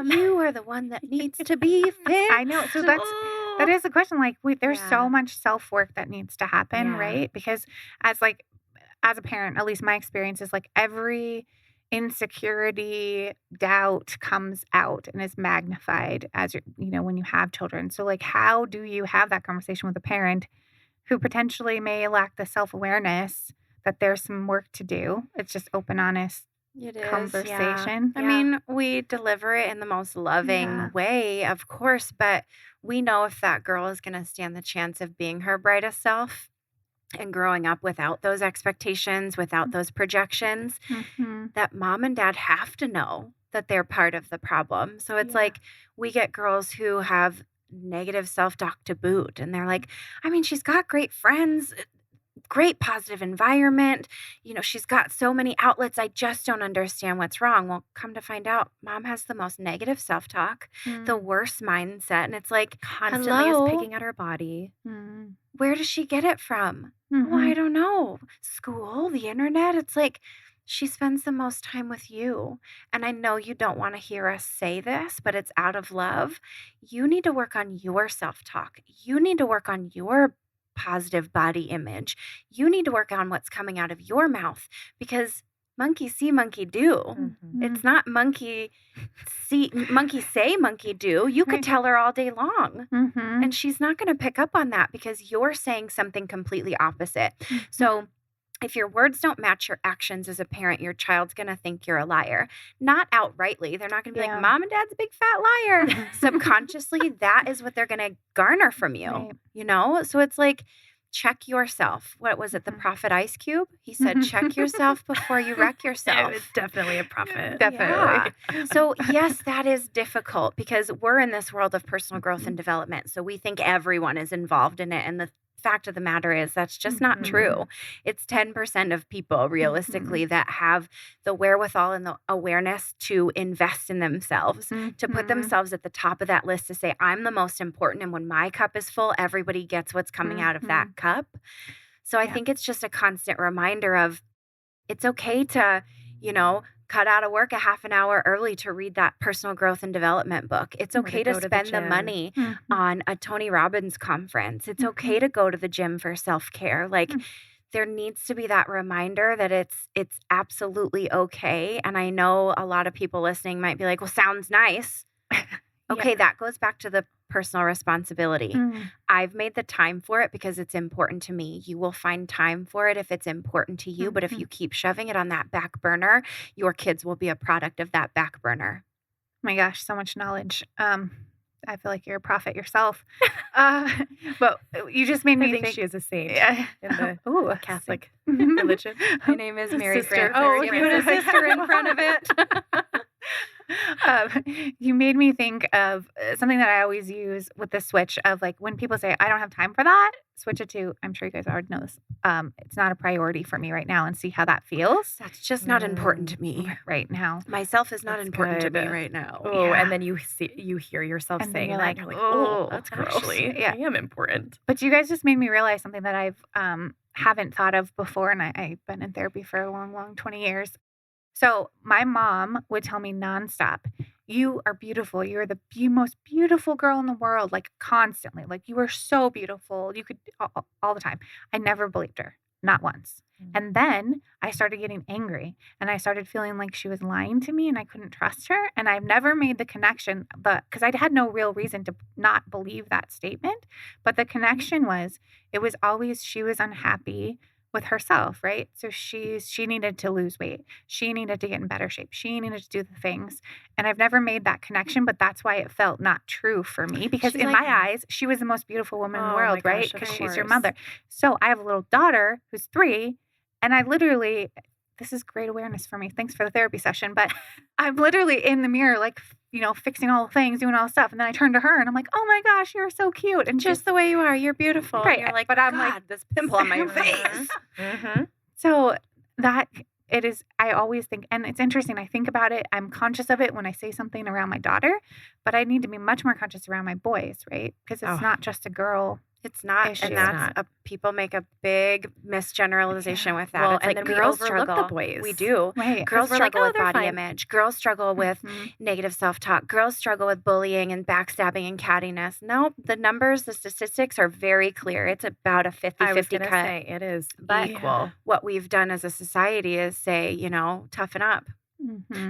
you are the one that needs to be fixed. I know. So that is the question. Like there's so much self-work that needs to happen, right? Because as a parent, at least my experience is like every insecurity, doubt comes out and is magnified as when you have children. So like, how do you have that conversation with a parent who potentially may lack the self-awareness that there's some work to do? It's just open, honest conversation. We deliver it in the most loving way, of course, but we know if that girl is going to stand the chance of being her brightest self and growing up without those expectations, without those projections, that mom and dad have to know that they're part of the problem. So it's like we get girls who have negative self-talk to boot, and they're like, she's got great friends, great positive environment. She's got so many outlets. I just don't understand what's wrong. Well, come to find out, mom has the most negative self-talk, the worst mindset. And it's like, constantly is picking at her body. Where does she get it from? Well, I don't know. School, the internet. It's like, she spends the most time with you. And I know you don't want to hear us say this, but it's out of love. You need to work on your self-talk. You need to work on your positive body image. You need to work on what's coming out of your mouth because monkey see, monkey do. It's not monkey see, monkey say, monkey do. You could tell her all day long and she's not going to pick up on that because you're saying something completely opposite. So if your words don't match your actions as a parent, your child's going to think you're a liar. Not outrightly. They're not going to be like, Mom and Dad's a big fat liar. Subconsciously, that is what they're going to garner from you, So it's like, check yourself. What was it, the prophet Ice Cube? He said, check yourself before you wreck yourself. It's definitely a prophet. Definitely. Yeah. So yes, that is difficult because we're in this world of personal growth and development. So we think everyone is involved in it. And the fact of the matter is that's just not true. It's 10% of people realistically that have the wherewithal and the awareness to invest in themselves, to put themselves at the top of that list, to say, I'm the most important. And when my cup is full, everybody gets what's coming out of that cup. So I think it's just a constant reminder of it's okay to, cut out of work a half an hour early to read that personal growth and development book. It's okay to spend the money on a Tony Robbins conference. It's okay to go to the gym for self-care. Like there needs to be that reminder that it's absolutely okay. And I know a lot of people listening might be like, well, sounds nice. Okay, that goes back to the personal responsibility. I've made the time for it because it's important to me. You will find time for it if it's important to you. But if you keep shoving it on that back burner, your kids will be a product of that back burner. Oh my gosh, so much knowledge. I feel like you're a prophet yourself. But you just made me think she is a saint in the Catholic religion. My name is Mary Sister. Frances. Oh, you put a sister in front of it. You made me think of something that I always use with the switch of like when people say, I don't have time for that, switch it to, I'm sure you guys already know this. It's not a priority for me right now, and see how that feels. That's just not important to me right now. Myself is not important to me right now. Oh, and then you hear yourself And saying you're that, like, and you're like, oh, that's gross. actually, I am important. But you guys just made me realize something that I've haven't thought of before, and I've been in therapy for a long 20 years. So my mom would tell me nonstop, you are beautiful. You're the most beautiful girl in the world, like constantly. Like you are so beautiful. You could all the time. I never believed her, not once. And then I started getting angry, and I started feeling like she was lying to me and I couldn't trust her. And I've never made the connection, because I had no real reason to not believe that statement. But the connection was, it was always she was unhappy with herself, right? So she needed to lose weight. She needed to get in better shape. She needed to do the things. And I've never made that connection, but that's why it felt not true for me, because in my eyes, she was the most beautiful woman in the world, right? Because she's your mother. So I have a little daughter who's 3, and I literally, this is great awareness for me. Thanks for the therapy session. But I'm literally in the mirror, like, fixing all the things, doing all the stuff. And then I turn to her and I'm like, oh my gosh, you're so cute. And just the way you are, you're beautiful. Right. And you're like, but I'm God, like, this pimple on my face. So that it is, I always think, and it's interesting, I think about it, I'm conscious of it when I say something around my daughter, but I need to be much more conscious around my boys, right? Because it's not just a girl. It's not, issue. and that's people make a big misgeneralization with that. Well, it's and like then girls we overlook struggle. the boys. We do. Right. Girls we're like, struggle oh, with they're body fine. image. Girls struggle with negative self-talk. Girls struggle with bullying and backstabbing and cattiness. No, the numbers, the statistics are very clear. It's about a 50-50 I was cut. gonna say it is But equal. what we've done as a society is say, toughen up.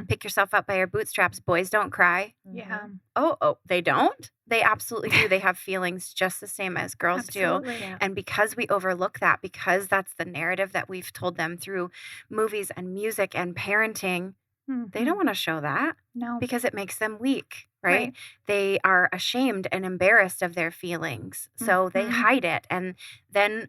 Pick yourself up by your bootstraps. Boys don't cry. Yeah. Oh, they don't? They absolutely do. They have feelings just the same as girls do. Yeah. And because we overlook that, because that's the narrative that we've told them through movies and music and parenting, they don't want to show that. No. Because it makes them weak, right? They are ashamed and embarrassed of their feelings. So they hide it. And then,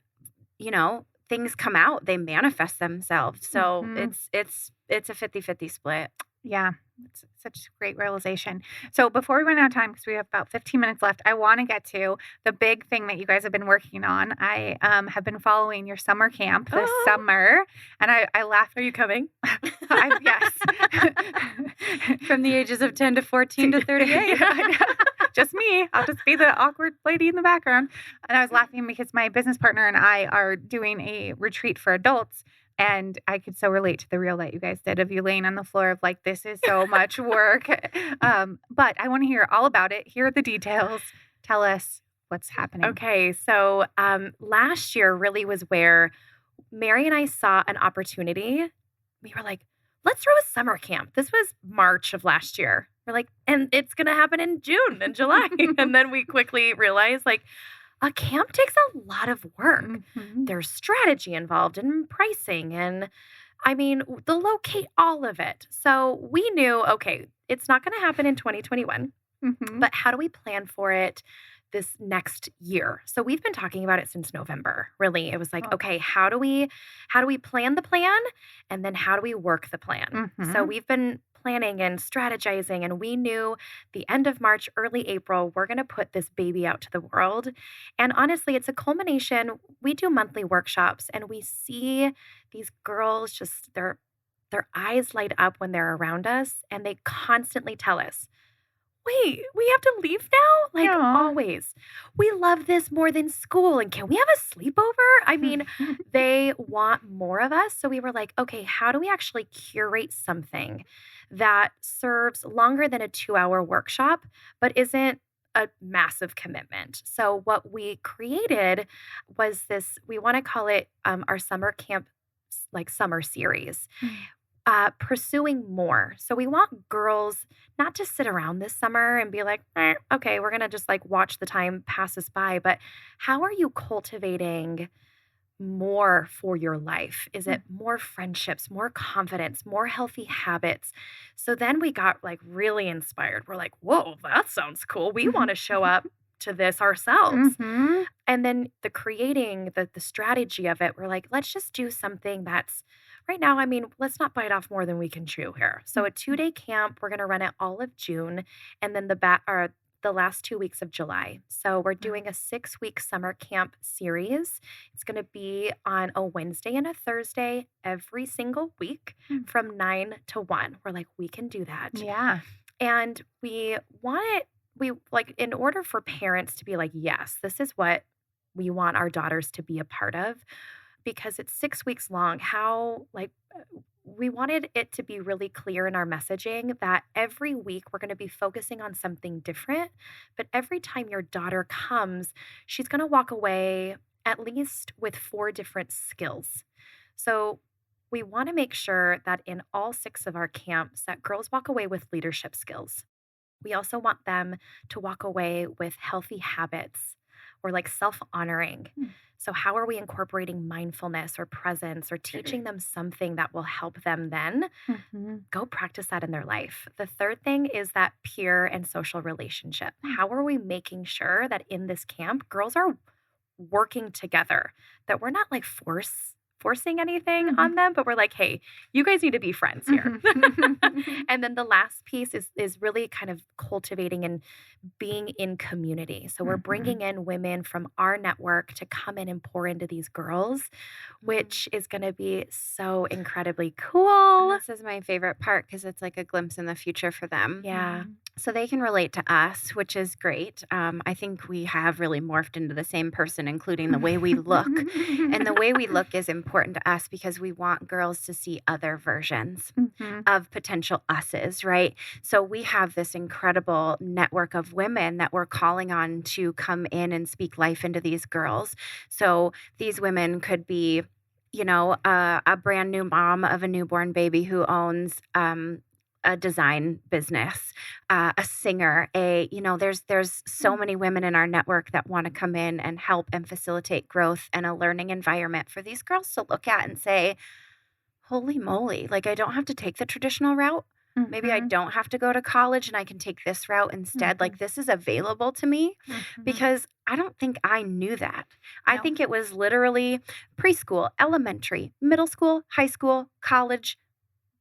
things come out, they manifest themselves. So it's a 50-50 split. Yeah, it's such a great realization. So before we run out of time, because we have about 15 minutes left, I want to get to the big thing that you guys have been working on. I have been following your summer camp this summer, and I laughed. Are you coming? Yes. From the ages of 10 to 14 to 38. Just me. I'll just be the awkward lady in the background. And I was laughing because my business partner and I are doing a retreat for adults. And I could so relate to the reel that you guys did of you laying on the floor of like, this is so much work. But I want to hear all about it. Here are the details. Tell us what's happening. Okay. So last year really was where Mary and I saw an opportunity. We were like, let's throw a summer camp. This was March of last year. We're like, and it's going to happen in June and July. And then we quickly realized like, a camp takes a lot of work. There's strategy involved and pricing and they'll locate all of it. So we knew, okay, it's not going to happen in 2021, but how do we plan for it this next year? So we've been talking about it since November. Really, it was like, okay, how do we plan the plan, and then how do we work the plan? So we've been planning and strategizing. And we knew the end of March, early April, we're going to put this baby out to the world. And honestly, it's a culmination. We do monthly workshops and we see these girls just their eyes light up when they're around us, and they constantly tell us, wait, we have to leave now? Like always. We love this more than school. And can we have a sleepover? I mean, they want more of us. So we were like, okay, how do we actually curate something that serves longer than a 2-hour workshop, but isn't a massive commitment? So what we created was this, we want to call it our summer camp, like summer series. Pursuing more. So we want girls not to sit around this summer and be like, okay, we're going to just like watch the time pass us by. But how are you cultivating more for your life? Is it more friendships, more confidence, more healthy habits? So then we got like really inspired. We're like, whoa, that sounds cool. We want to show up to this ourselves. And then the creating, the strategy of it, we're like, let's just do something that's right now, I mean, let's not bite off more than we can chew here. So a 2-day camp, we're going to run it all of June, and then the last 2 weeks of July. So we're doing a 6-week summer camp series. It's going to be on a Wednesday and a Thursday every single week from 9 to 1. We're like, we can do that. Yeah. And we want it, in order for parents to be like, yes, this is what we want our daughters to be a part of, because it's 6 weeks long, we wanted it to be really clear in our messaging that every week we're going to be focusing on something different. But every time your daughter comes, she's going to walk away at least with 4 different skills. So we want to make sure that in all 6 of our camps that girls walk away with leadership skills. We also want them to walk away with healthy habits or like self-honoring. So how are we incorporating mindfulness or presence or teaching them something that will help them then go practice that in their life? The third thing is that peer and social relationship. How are we making sure that in this camp, girls are working together, that we're not like forcing anything on them, but we're like, hey, you guys need to be friends here. And then the last piece is really kind of cultivating and being in community. So we're bringing in women from our network to come in and pour into these girls, which is going to be so incredibly cool. And this is my favorite part because it's like a glimpse in the future for them. Yeah. So they can relate to us, which is great. I think we have really morphed into the same person, including the way we look. And the way we look is important to us because we want girls to see other versions of potential us's, right? So we have this incredible network of women that we're calling on to come in and speak life into these girls. So these women could be, a brand new mom of a newborn baby who owns a design business, a singer, there's so many women in our network that want to come in and help and facilitate growth and a learning environment for these girls to look at and say, holy moly, like I don't have to take the traditional route. Maybe I don't have to go to college and I can take this route instead. Like this is available to me because I don't think I knew that. I think it was literally preschool, elementary, middle school, high school, college,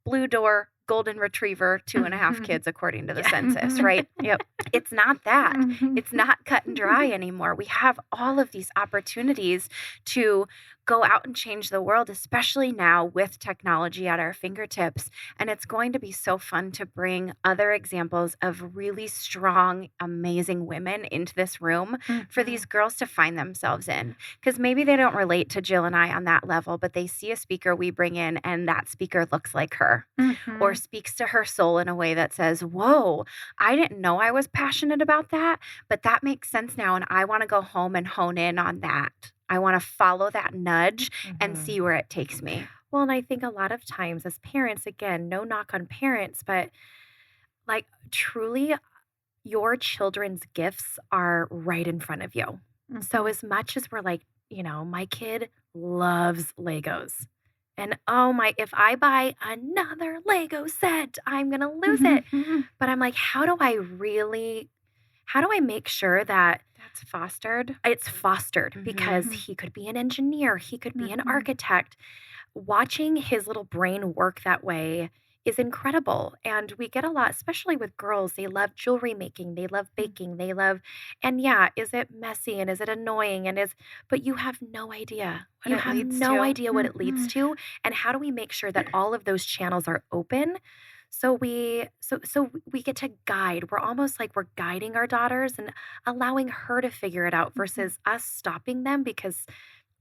blue door, golden retriever, 2.5 kids according to the census, right? Yep. It's not that. It's not cut and dry anymore. We have all of these opportunities to go out and change the world, especially now with technology at our fingertips. And it's going to be so fun to bring other examples of really strong, amazing women into this room for these girls to find themselves in. Because maybe they don't relate to Jill and I on that level, but they see a speaker we bring in and that speaker looks like her or speaks to her soul in a way that says, whoa, I didn't know I was passionate about that, but that makes sense now. And I want to go home and hone in on that. I want to follow that nudge and see where it takes me. Well, and I think a lot of times as parents, again, no knock on parents, but like truly your children's gifts are right in front of you. So as much as we're like, my kid loves Legos. And if I buy another Lego set, I'm going to lose it. But I'm like, how do I make sure that that's fostered? It's fostered because he could be an engineer. He could be an architect. Watching his little brain work that way is incredible. And we get a lot, especially with girls. They love jewelry making, they love baking, they love, and yeah, is it messy and is it annoying but you have no idea. What You it have leads no to. idea what it leads to. And how do we make sure that all of those channels are open? So we get to guide. We're almost like we're guiding our daughters and allowing her to figure it out versus us stopping them because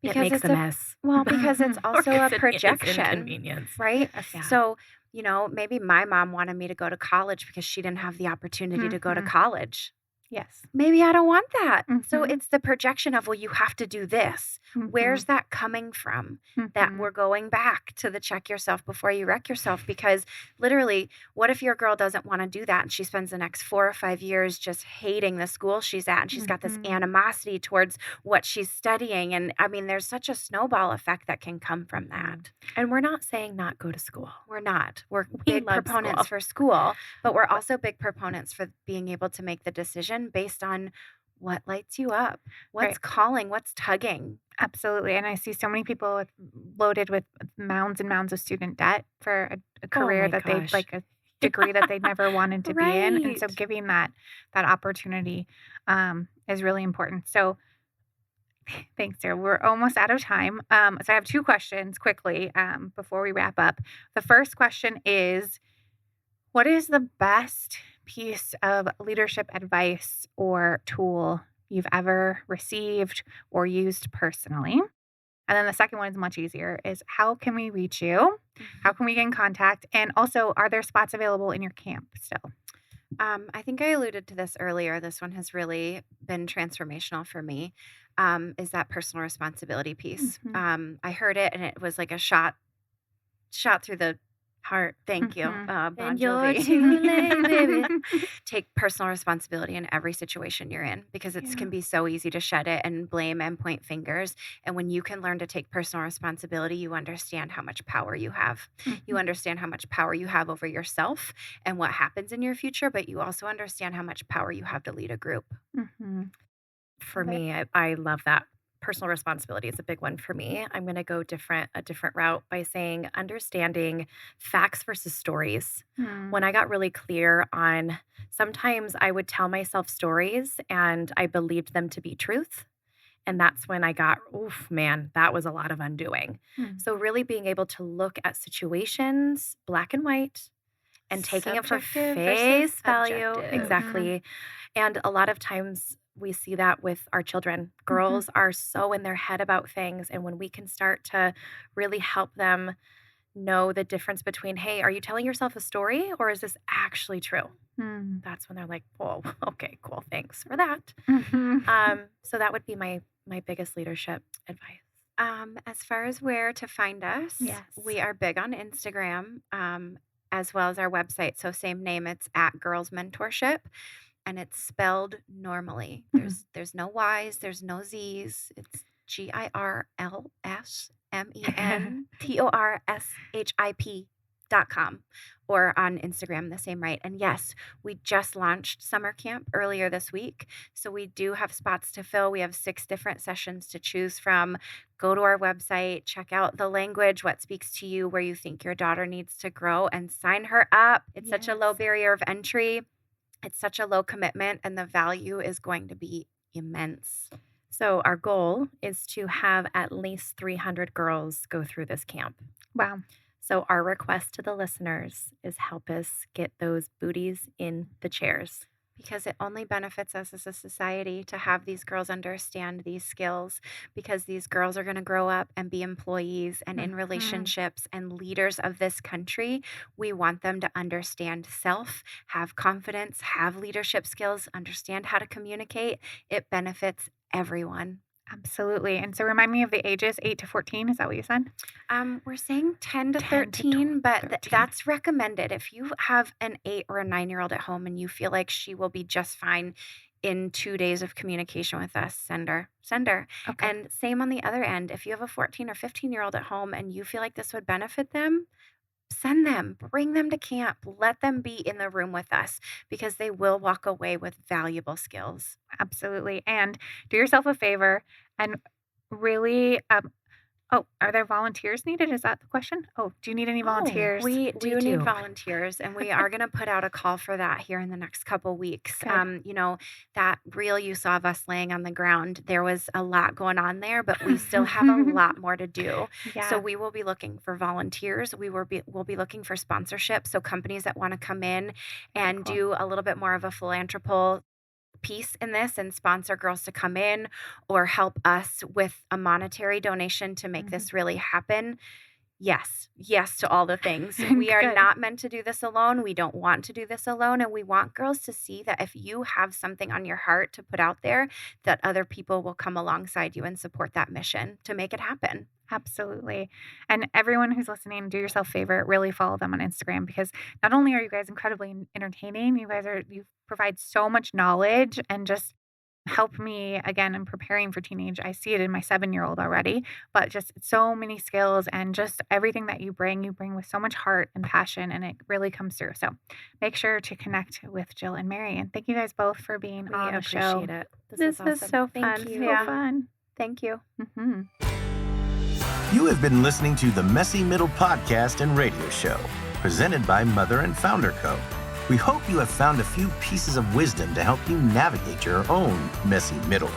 it Because makes it's a mess. Well, because it's Or also a it's projection, inconvenience. right? Yeah. So, maybe my mom wanted me to go to college because she didn't have the opportunity to go to college. Yes. Maybe I don't want that. So Mhm. it's the projection of, well, you have to do this. Where's that coming from? That we're going back to the check yourself before you wreck yourself. Because literally, what if your girl doesn't want to do that and she spends the next 4 or 5 years just hating the school she's at and she's got this animosity towards what she's studying? And I mean, there's such a snowball effect that can come from that. And we're not saying not go to school. We're not. We're big love proponents school. for school, but we're also big proponents for being able to make the decision based on what lights you up, what's Right. calling, what's tugging. Absolutely. And I see so many people loaded with mounds and mounds of student debt for a career my that they gosh. like a degree that they never wanted to be in. And so Right. giving that opportunity is really important. So thanks, Sarah. We're almost out of time. So I have 2 questions quickly before we wrap up. The first question is, what is the best piece of leadership advice or tool you've ever received or used personally? And then the second one is much easier, is how can we reach you? How can we get in contact? And also, are there spots available in your camp still? I think I alluded to this earlier. This one has really been transformational for me, is that personal responsibility piece. I heard it and it was like a shot through the heart. Thank you. Bon And you're Jovi. too late, baby. Take personal responsibility in every situation you're in because it can be so easy to shed it and blame and point fingers. And when you can learn to take personal responsibility, you understand how much power you have. You understand how much power you have over yourself and what happens in your future, but you also understand how much power you have to lead a group. For me, I love that. Personal responsibility is a big one for me. I'm going to go a different route by saying understanding facts versus stories. When I got really clear on, sometimes I would tell myself stories and I believed them to be truth. And that's when I got, oof, man, that was a lot of undoing. So really being able to look at situations, black and white, and taking it for Subjective face versus value. objective. Exactly. And a lot of times we see that with our children. Girls are so in their head about things. And when we can start to really help them know the difference between, hey, are you telling yourself a story or is this actually true? That's when they're like, whoa, okay, cool. Thanks for that. So that would be my biggest leadership advice. As far as where to find us, Yes. we are big on Instagram, as well as our website. So same name, it's at Girls Mentorship, and it's spelled normally. There's no Y's, there's no Z's. It's GirlsMentorship.com, or on Instagram the same, right? And yes, we just launched summer camp earlier this week. So we do have spots to fill. We have 6 different sessions to choose from. Go to our website, check out the language, what speaks to you, where you think your daughter needs to grow, and sign her up. It's such a low barrier of entry. It's such a low commitment, and the value is going to be immense. So our goal is to have at least 300 girls go through this camp. Wow. So our request to the listeners is help us get those booties in the chairs. Because it only benefits us as a society to have these girls understand these skills, because these girls are going to grow up and be employees and in relationships and leaders of this country. We want them to understand self, have confidence, have leadership skills, understand how to communicate. It benefits everyone. Absolutely. And so remind me of the ages, 8 to 14. Is that what you said? We're saying 10 to 10 to 13, but 13. that's recommended. If you have an 8 or a 9-year-old at home and you feel like she will be just fine in 2 days of communication with us, send her. Okay. And same on the other end. If you have a 14 or 15-year-old at home and you feel like this would benefit them, send them, bring them to camp, let them be in the room with us, because they will walk away with valuable skills. Absolutely. And do yourself a favor and really Oh, are there volunteers needed? Is that the question? Oh, do you need any volunteers? We do need volunteers, and we are going to put out a call for that here in the next couple weeks. That reel you saw of us laying on the ground, there was a lot going on there, but we still have a lot more to do. Yeah. So we will be looking for volunteers. We'll be looking for sponsorship. So companies that want to come in and do a little bit more of a philanthropical piece in this and sponsor girls to come in or help us with a monetary donation to make this really happen. Yes to all the things. We are not meant to do this alone. We don't want to do this alone. And we want girls to see that if you have something on your heart to put out there, that other people will come alongside you and support that mission to make it happen. Absolutely. And everyone who's listening, do yourself a favor, really follow them on Instagram, because not only are you guys incredibly entertaining, you provide so much knowledge and just help me again in preparing for teenage. I see it in my 7-year-old already, but just so many skills and just everything that you bring with so much heart and passion, and it really comes through. So make sure to connect with Jill and Mary. And thank you guys both for being on the show. We appreciate it. This was so fun. Thank you. So fun. Thank you. Mm-hmm. You have been listening to the Messy Middle podcast and radio show, presented by Mother and Founder Co. We hope you have found a few pieces of wisdom to help you navigate your own messy middle.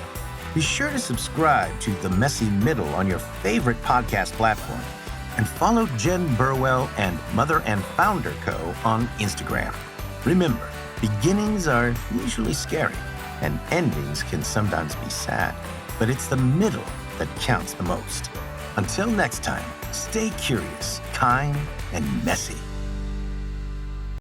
Be sure to subscribe to The Messy Middle on your favorite podcast platform and follow Jen Burwell and Mother and Founder Co. on Instagram. Remember, beginnings are usually scary and endings can sometimes be sad, but it's the middle that counts the most. Until next time, stay curious, kind, and messy.